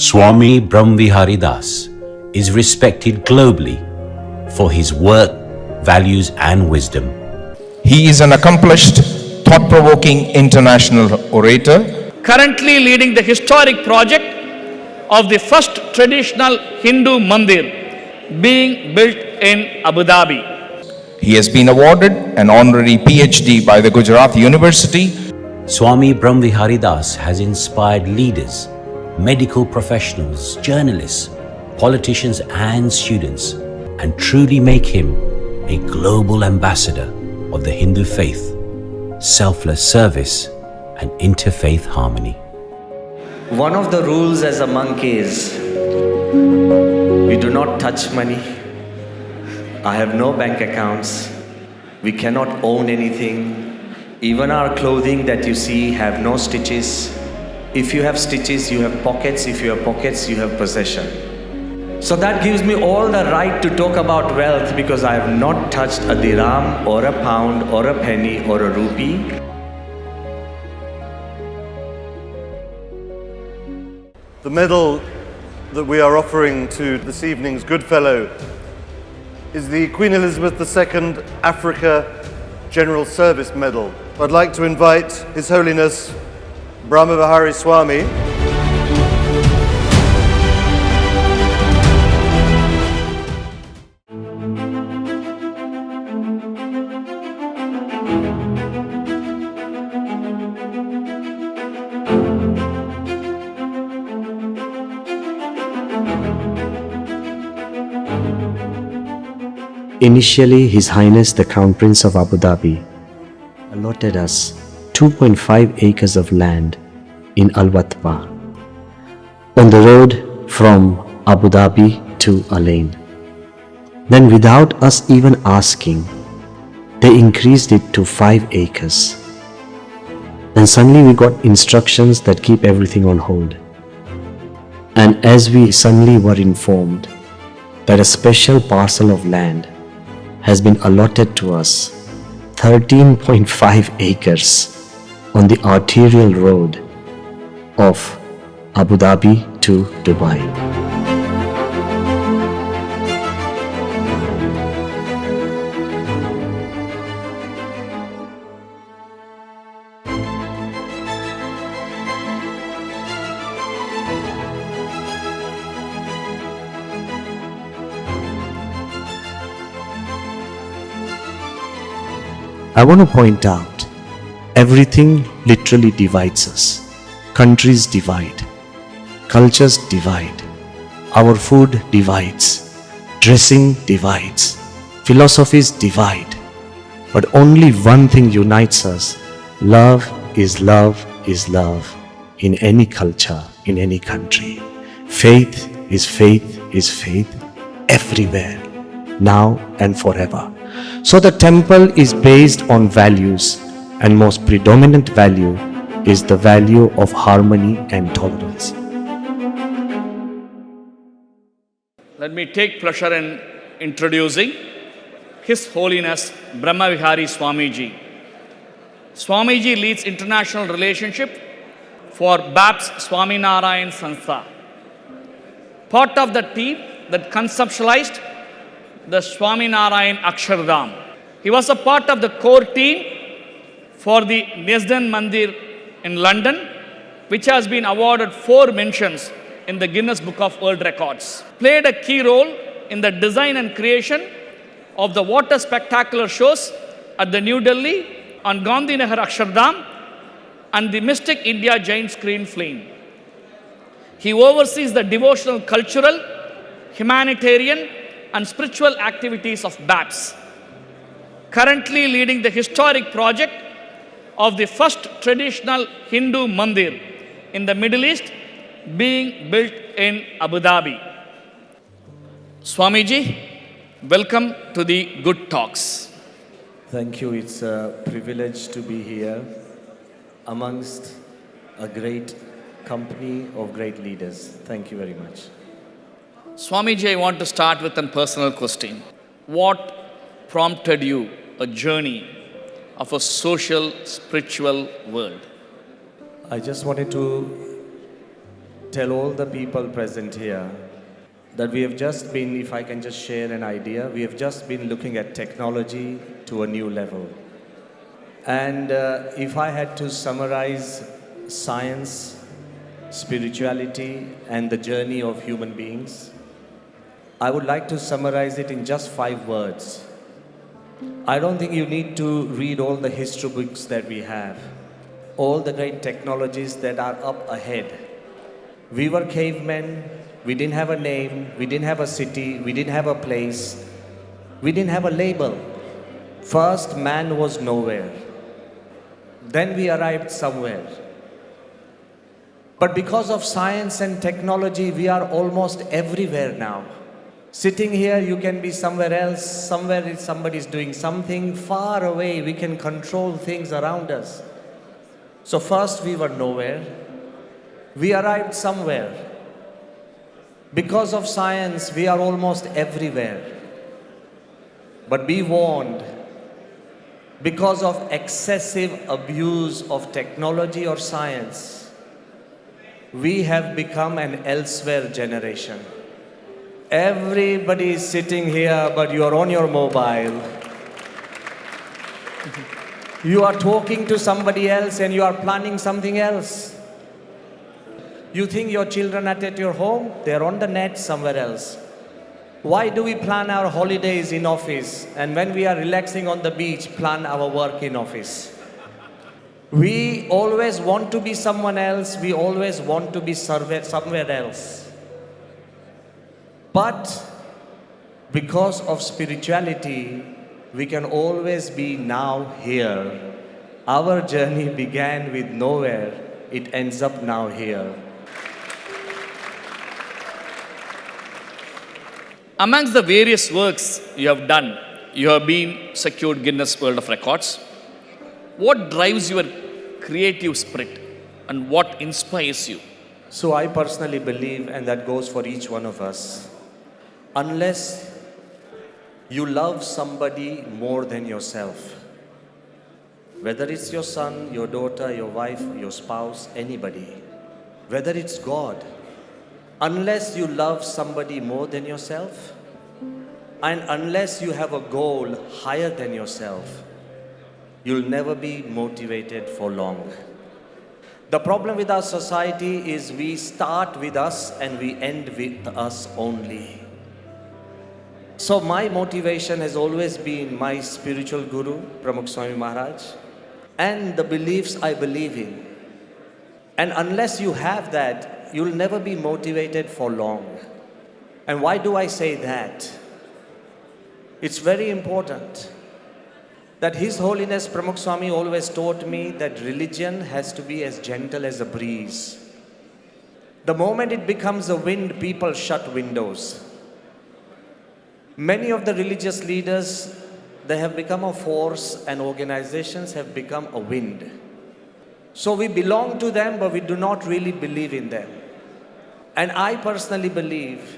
Swami Brahmavihari is respected globally for his work, values and wisdom. He is an accomplished, thought-provoking international orator. Currently leading the historic project of the first traditional Hindu Mandir being built in Abu Dhabi. He has been awarded an honorary PhD by the Gujarat University. Swami Brahmavihari has inspired leaders, medical professionals, journalists, politicians and students, and truly make him a global ambassador of the Hindu faith, selfless service and interfaith harmony. One of the rules as a monk is, we do not touch money. I have no bank accounts. We cannot own anything. Even our clothing that you see have no stitches. If you have stitches, you have pockets. If you have pockets, you have possession. So that gives me all the right to talk about wealth, because I have not touched a dirham or a pound or a penny or a rupee. The medal that we are offering to this evening's good fellow is the Queen Elizabeth II Africa General Service Medal. I'd like to invite His Holiness Brahmavihari Swami Initially, His Highness the Crown Prince of Abu Dhabi allotted us 2.5 acres of land in Al-Watba on the road from Abu Dhabi to Al-Ain. Then, without us even asking, they increased it to 5 acres. Then suddenly we got instructions that keep everything on hold. And as we suddenly were informed that a special parcel of land has been allotted to us, 13.5 acres on the arterial road of Abu Dhabi to Dubai. I want to point out, everything literally divides us. Countries divide, cultures divide, our food divides, dressing divides, philosophies divide. But only one thing unites us: love is love is love in any culture, in any country. Faith is faith everywhere, now and forever. So the temple is based on values, and most predominant value is the value of harmony and tolerance. Let me take pleasure in introducing His Holiness Brahmavihari Swamiji. Swamiji leads international relationship for BAPS Swaminarayan Sanstha, part of the team that conceptualized the Swaminarayan Akshardham. He was a part of the core team for the Nesdan Mandir in London, which has been awarded 4 mentions in the Guinness Book of World Records. Played a key role in the design and creation of the water spectacular shows at the New Delhi on Gandhinagar Akshardham and the Mystic India Giant Screen Film. He oversees the devotional, cultural, humanitarian and spiritual activities of BAPS. Currently leading the historic project of the first traditional Hindu Mandir in the Middle East being built in Abu Dhabi. Swamiji, welcome to the Good Talks. Thank you. It's a privilege to be here amongst a great company of great leaders. Thank you very much. Swamiji, I want to start with a personal question. What prompted you a journey of a social, spiritual world? I just wanted to tell all the people present here that we have just been, if I can just share an idea, we have just been looking at technology to a new level. And if I had to summarize science, spirituality, and the journey of human beings, I would like to summarize it in just 5 words. I don't think you need to read all the history books that we have, all the great technologies that are up ahead. We were cavemen, we didn't have a name, we didn't have a city, we didn't have a place, we didn't have a label. First, man was nowhere. Then we arrived somewhere. But because of science and technology, we are almost everywhere now. Sitting here, you can be somewhere else, somewhere somebody is doing something, far away, we can control things around us. So first we were nowhere, we arrived somewhere. Because of science, we are almost everywhere. But be warned, because of excessive abuse of technology or science, we have become an elsewhere generation. Everybody is sitting here, but you are on your mobile. You are talking to somebody else and you are planning something else. You think your children are at your home, they are on the net somewhere else. Why do we plan our holidays in office, and when we are relaxing on the beach, plan our work in office? We always want to be someone else, we always want to be somewhere else. But because of spirituality, we can always be now here. Our journey began with nowhere, it ends up now here. Amongst the various works you have done, you have been secured Guinness World of Records. What drives your creative spirit and what inspires you? So I personally believe, and that goes for each one of us, unless you love somebody more than yourself, whether it's your son, your daughter, your wife, your spouse, anybody, whether it's God, unless you love somebody more than yourself, and unless you have a goal higher than yourself, you'll never be motivated for long. The problem with our society is we start with us and we end with us only. So my motivation has always been my spiritual guru, Pramukh Swami Maharaj, and the beliefs I believe in. And unless you have that, you'll never be motivated for long. And why do I say that? It's very important that His Holiness Pramukh Swami always taught me that religion has to be as gentle as a breeze. The moment it becomes a wind, people shut windows. Many of the religious leaders, they have become a force, and organizations have become a wind. So we belong to them, but we do not really believe in them. And I personally believe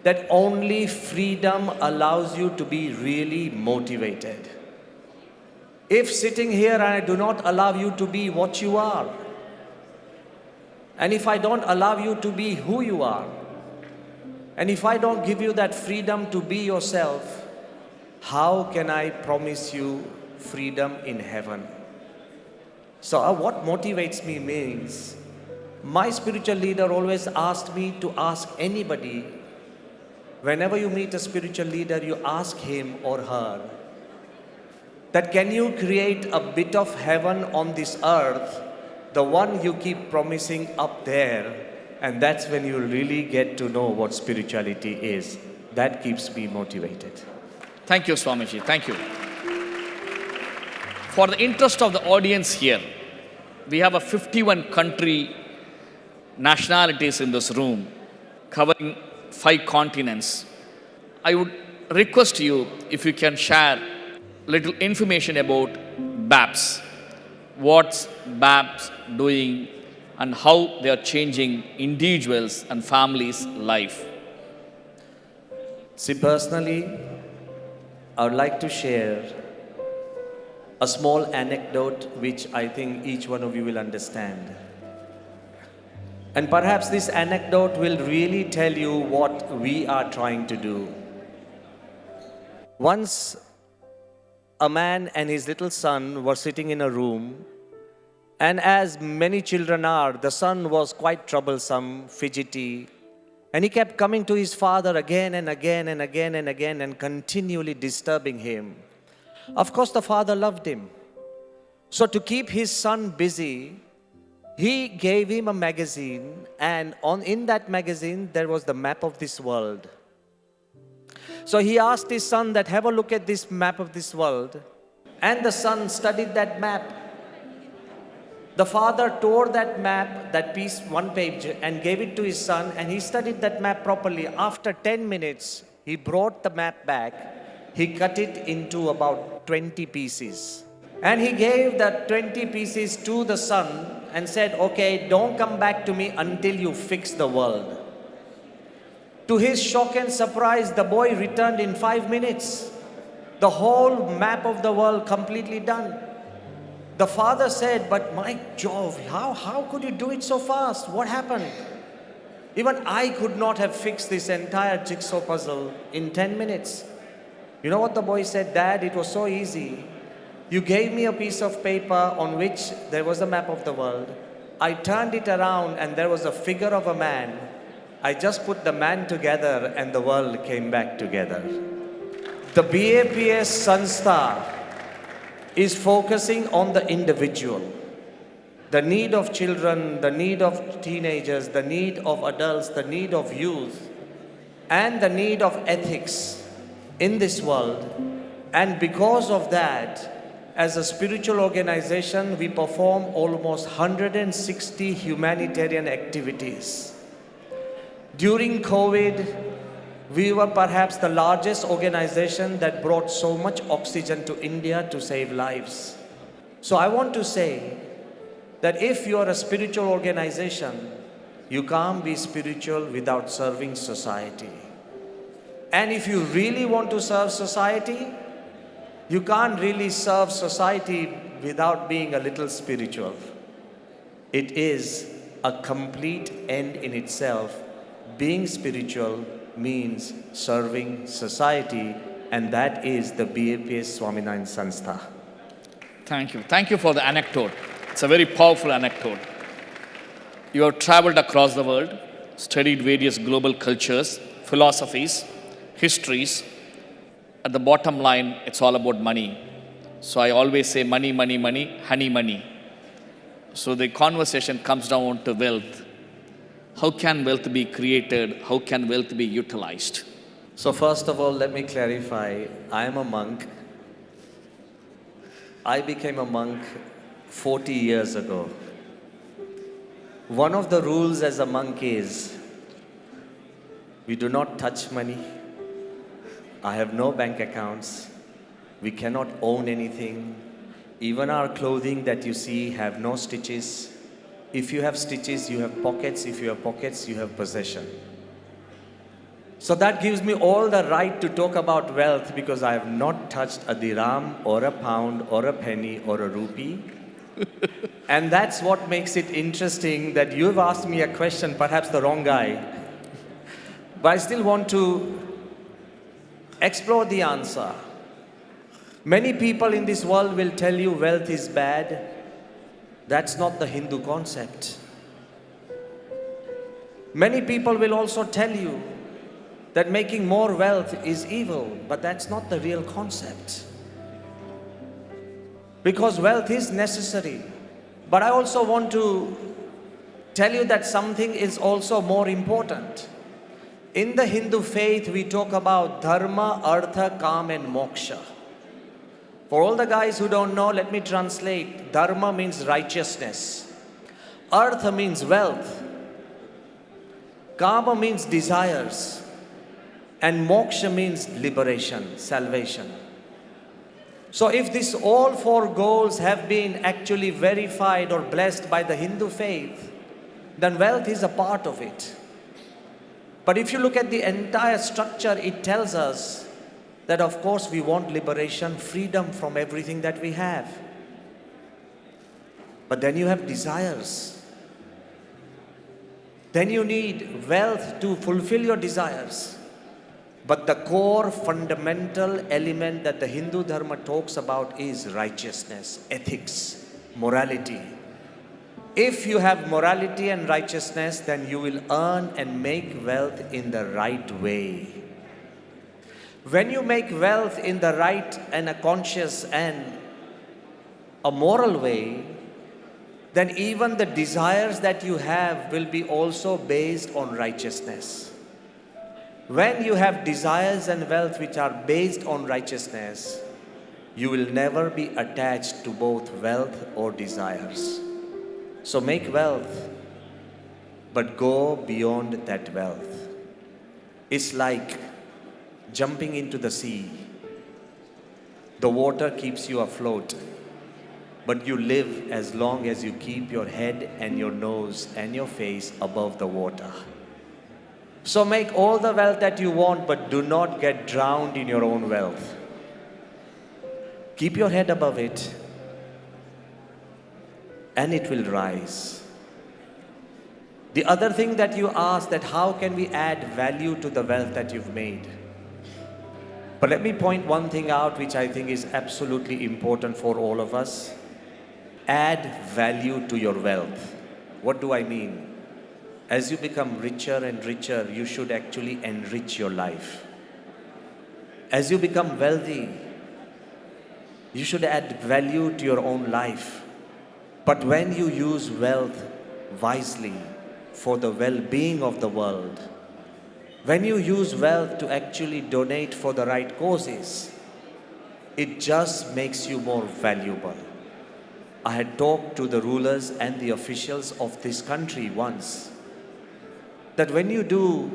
that only freedom allows you to be really motivated. If sitting here and I do not allow you to be what you are, and if I don't allow you to be who you are, and if I don't give you that freedom to be yourself, how can I promise you freedom in heaven? So what motivates me means, my spiritual leader always asked me to ask anybody, whenever you meet a spiritual leader, you ask him or her, that can you create a bit of heaven on this earth, the one you keep promising up there, and that's when you'll really get to know what spirituality is. That keeps me motivated. Thank you, Swamiji. Thank you. For the interest of the audience here, we have a 51 country nationalities in this room, covering 5 continents. I would request you if you can share little information about BAPS. What's BAPS doing and how they are changing individuals and families' life. See, personally, I would like to share a small anecdote which I think each one of you will understand. And perhaps this anecdote will really tell you what we are trying to do. Once, a man and his little son were sitting in a room, and as many children are, the son was quite troublesome, fidgety, and he kept coming to his father again and again and again and again and continually disturbing him. Of course, the father loved him. So to keep his son busy, he gave him a magazine, and in that magazine there was the map of this world. So he asked his son that, have a look at this map of this world. And the son studied that map. The father tore that map, that piece, one page, and gave it to his son, and he studied that map properly. After 10 minutes, he brought the map back. He cut it into about 20 pieces. And he gave that 20 pieces to the son and said, okay, don't come back to me until you fix the world. To his shock and surprise, the boy returned in 5 minutes. The whole map of the world completely done. The father said, but my Jove, how could you do it so fast? What happened? Even I could not have fixed this entire jigsaw puzzle in 10 minutes. You know what the boy said? Dad, it was so easy. You gave me a piece of paper on which there was a map of the world. I turned it around and there was a figure of a man. I just put the man together and the world came back together. The BAPS Sanstha is focusing on the individual, the need of children, the need of teenagers, the need of adults, the need of youth, and the need of ethics in this world. And because of that, as a spiritual organization, we perform almost 160 humanitarian activities. During COVID, we were perhaps the largest organization that brought so much oxygen to India to save lives. So I want to say that if you are a spiritual organization, you can't be spiritual without serving society. And if you really want to serve society, you can't really serve society without being a little spiritual. It is a complete end in itself. Being spiritual means serving society, and that is the BAPS Swaminarayan Sanstha. Thank you. Thank you for the anecdote. It's a very powerful anecdote. You have traveled across the world, studied various global cultures, philosophies, histories. At the bottom line, it's all about money. So I always say money, money, money, honey, money. So the conversation comes down to wealth. How can wealth be created? How can wealth be utilized? So first of all, let me clarify, I am a monk. I became a monk 40 years ago. One of the rules as a monk is, we do not touch money. I have no bank accounts. We cannot own anything. Even our clothing that you see have no stitches. If you have stitches, you have pockets. If you have pockets, you have possession. So that gives me all the right to talk about wealth, because I have not touched a dirham or a pound or a penny or a rupee. And that's what makes it interesting that you've asked me a question, perhaps the wrong guy. But I still want to explore the answer. Many people in this world will tell you wealth is bad. That's not the Hindu concept. Many people will also tell you that making more wealth is evil, but that's not the real concept. Because wealth is necessary. But I also want to tell you that something is also more important. In the Hindu faith, we talk about Dharma, Artha, Kam, and Moksha. For all the guys who don't know, let me translate. Dharma means righteousness. Artha means wealth. Kama means desires. And moksha means liberation, salvation. So if these all four goals have been actually verified or blessed by the Hindu faith, then wealth is a part of it. But if you look at the entire structure, it tells us that of course we want liberation, freedom from everything that we have. But then you have desires. Then you need wealth to fulfill your desires. But the core fundamental element that the Hindu Dharma talks about is righteousness, ethics, morality. If you have morality and righteousness, then you will earn and make wealth in the right way. When you make wealth in the right and a conscious and a moral way, then even the desires that you have will be also based on righteousness. When you have desires and wealth which are based on righteousness, you will never be attached to both wealth or desires. So make wealth, but go beyond that wealth. It's like jumping into the sea. The water keeps you afloat, but you live as long as you keep your head and your nose and your face above the water. So make all the wealth that you want, but do not get drowned in your own wealth. Keep your head above it, and it will rise. The other thing that you ask, that how can we add value to the wealth that you've made? But let me point one thing out which I think is absolutely important for all of us. Add value to your wealth. What do I mean? As you become richer and richer, you should actually enrich your life. As you become wealthy, you should add value to your own life. But when you use wealth wisely for the well-being of the world, when you use wealth to actually donate for the right causes, it just makes you more valuable. I had talked to the rulers and the officials of this country once, that when you do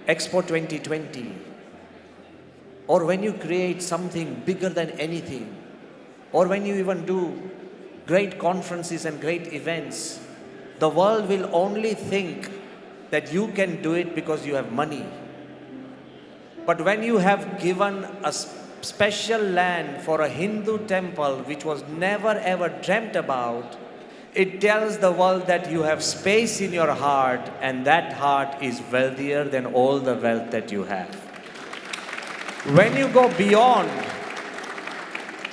Expo 2020, or when you create something bigger than anything, or when you even do great conferences and great events, the world will only think that you can do it because you have money. But when you have given a special land for a Hindu temple which was never ever dreamt about, it tells the world that you have space in your heart, and that heart is wealthier than all the wealth that you have. When you go beyond,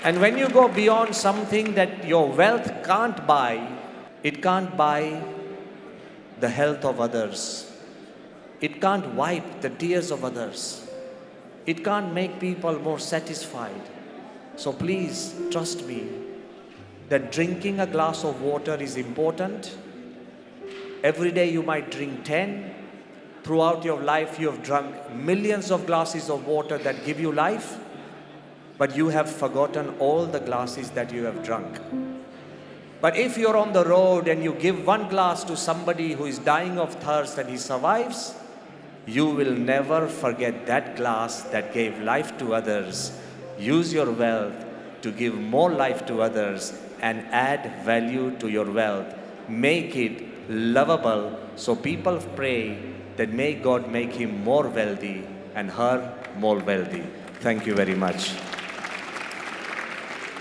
and when you go beyond something that your wealth can't buy, it can't buy the health of others. It can't wipe the tears of others. It can't make people more satisfied. So please trust me that drinking a glass of water is important. Every day you might drink 10. Throughout your life you have drunk millions of glasses of water that give you life, but you have forgotten all the glasses that you have drunk. But if you're on the road and you give one glass to somebody who is dying of thirst and he survives, you will never forget that glass that gave life to others. Use your wealth to give more life to others and add value to your wealth. Make it lovable so people pray that may God make him more wealthy and her more wealthy. Thank you very much.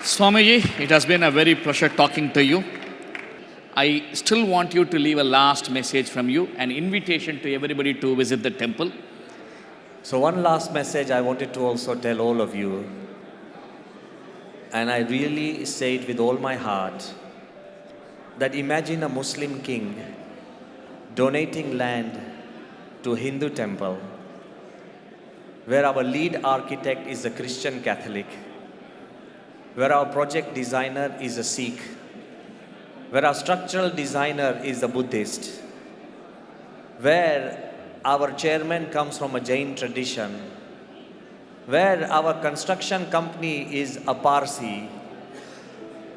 Swamiji, it has been a very pleasure talking to you. I still want you to leave a last message from you, an invitation to everybody to visit the temple. So one last message I wanted to also tell all of you, and I really say it with all my heart, that imagine a Muslim king donating land to a Hindu temple where our lead architect is a Christian Catholic, where our project designer is a Sikh, where our structural designer is a Buddhist, where our chairman comes from a Jain tradition, where our construction company is a Parsi,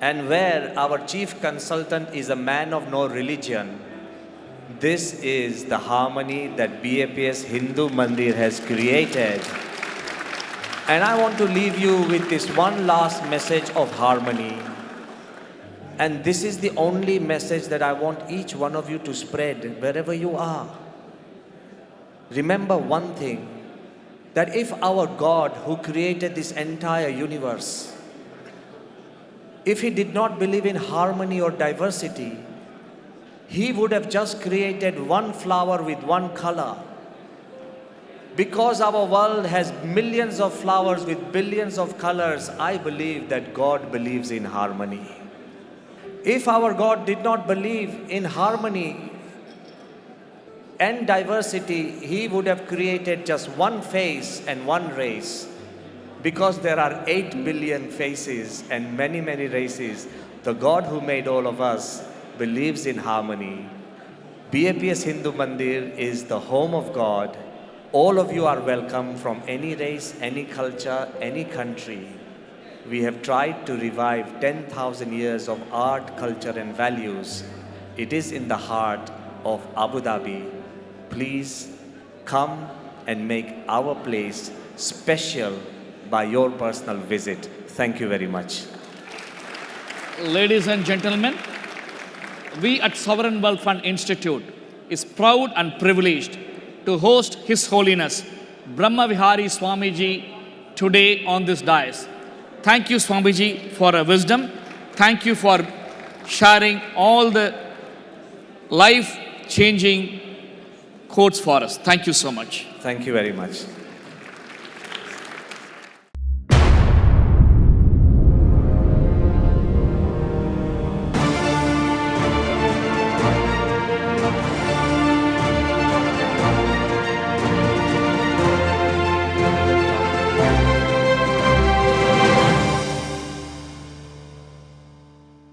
and where our chief consultant is a man of no religion. This is the harmony that BAPS Hindu Mandir has created. And I want to leave you with this one last message of harmony. And this is the only message that I want each one of you to spread wherever you are. Remember one thing, that if our God who created this entire universe, if he did not believe in harmony or diversity, He would have just created one flower with one color. Because our world has millions of flowers with billions of colors, I believe that God believes in harmony. If our God did not believe in harmony and diversity, He would have created just one face and one race. Because there are 8 billion faces and many, many races, the God who made all of us believes in harmony. BAPS Hindu Mandir is the home of God. All of you are welcome from any race, any culture, any country. We have tried to revive 10,000 years of art, culture and values. It is in the heart of Abu Dhabi. Please come and make our place special by your personal visit. Thank you very much. Ladies and gentlemen, we at Sovereign Wealth Fund Institute is proud and privileged to host His Holiness Brahmavihari Swamiji today on this dais. Thank you, Swamiji, for your wisdom. Thank you for sharing all the life-changing quotes for us. Thank you so much. Thank you very much.